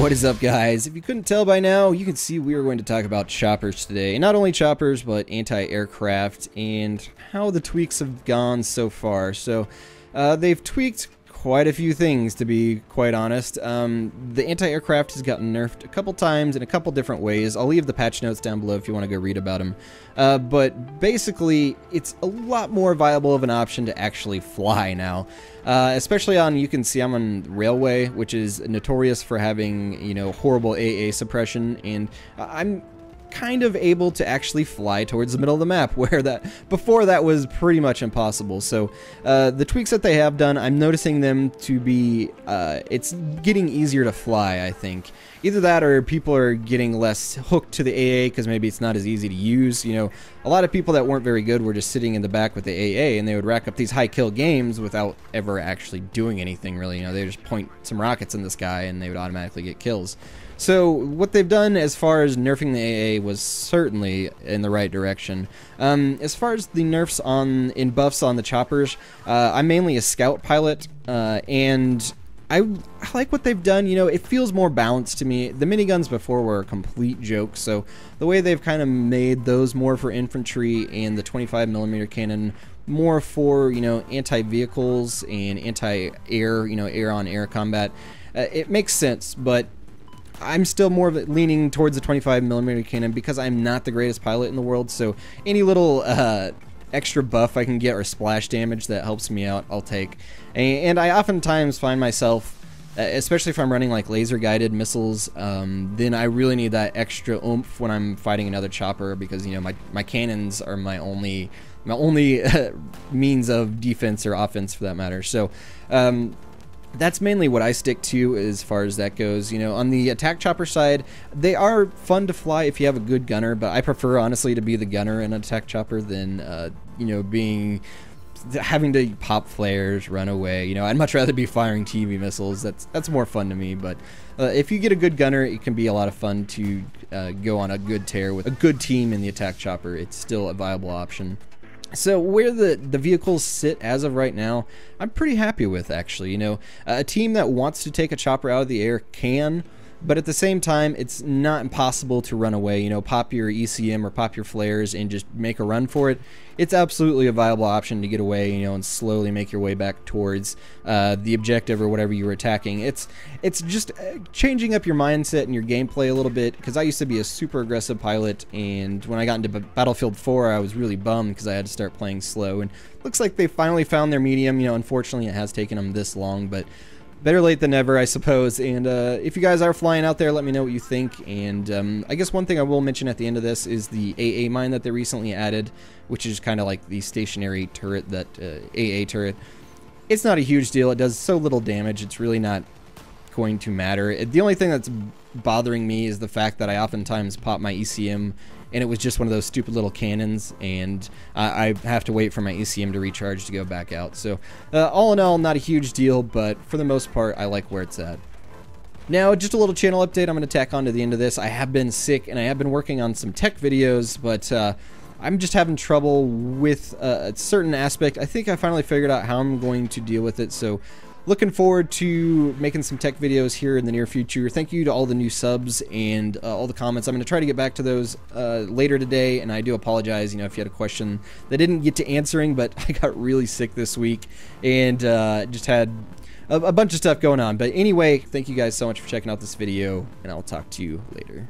What is up, guys? If you couldn't tell by now, you can see we are going to talk about choppers today. Not only choppers, but anti-aircraft and how the tweaks have gone so far. So they've tweaked quite a few things, to be quite honest. The anti-aircraft has gotten nerfed a couple times in a couple different ways. I'll leave the patch notes down below if you want to go read about them. But basically, it's a lot more viable of an option to actually fly now. Especially on, you can see I'm on railway, which is notorious for having, you know, horrible AA suppression, and I'm kind of able to actually fly towards the middle of the map, where before that was pretty much impossible. So the tweaks that they have done, I'm noticing them to be, it's getting easier to fly, I think. Either that or people are getting less hooked to the AA because maybe it's not as easy to use. You know, a lot of people that weren't very good were just sitting in the back with the AA, and they would rack up these high kill games without ever actually doing anything really. You know, they just point some rockets in the sky and they would automatically get kills. So what they've done as far as nerfing the AA was certainly in the right direction. As far as the nerfs in buffs on the choppers, I'm mainly a scout pilot, and I like what they've done. You know, it feels more balanced to me. The miniguns before were a complete joke, so the way they've kind of made those more for infantry and the 25mm cannon more for, you know, anti-vehicles and anti-air, you know, air-on-air combat, it makes sense, but I'm still more of it leaning towards the 25mm cannon because I'm not the greatest pilot in the world, so any little extra buff I can get or splash damage that helps me out, I'll take. And I oftentimes find myself, especially if I'm running like laser guided missiles, then I really need that extra oomph when I'm fighting another chopper, because, you know, my cannons are my only means of defense or offense for that matter. So that's mainly what I stick to as far as that goes. You know, on the attack chopper side, they are fun to fly if you have a good gunner, but I prefer, honestly, to be the gunner in an attack chopper than, you know, having to pop flares, run away. You know, I'd much rather be firing TV missiles. That's more fun to me. But if you get a good gunner, it can be a lot of fun to go on a good tear with a good team in the attack chopper. It's still a viable option. So where the vehicles sit as of right now, I'm pretty happy with, actually. You know, a team that wants to take a chopper out of the air can, but at the same time, it's not impossible to run away. You know, pop your ECM or pop your flares and just make a run for it. It's absolutely a viable option to get away, you know, and slowly make your way back towards the objective or whatever you were attacking. It's just changing up your mindset and your gameplay a little bit, because I used to be a super aggressive pilot, and when I got into Battlefield 4, I was really bummed because I had to start playing slow, and looks like they finally found their medium. You know, unfortunately, it has taken them this long, but better late than never, I suppose. And if you guys are flying out there, let me know what you think. And I guess one thing I will mention at the end of this is the AA mine that they recently added, which is kind of like the stationary turret, that AA turret. It's not a huge deal. It does so little damage. It's really not going to matter. The only thing that's bothering me is the fact that I oftentimes pop my ECM, and it was just one of those stupid little cannons, and I have to wait for my ECM to recharge to go back out. So all in all, not a huge deal, but for the most part, I like where it's at. Now, just a little channel update I'm going to tack on to the end of this. I have been sick, and I have been working on some tech videos, but I'm just having trouble with a certain aspect. I think I finally figured out how I'm going to deal with it, so looking forward to making some tech videos here in the near future. Thank you to all the new subs and all the comments. I'm going to try to get back to those later today, and I do apologize, you know, if you had a question that I didn't get to answering, but I got really sick this week and just had a bunch of stuff going on. But anyway, thank you guys so much for checking out this video, and I'll talk to you later.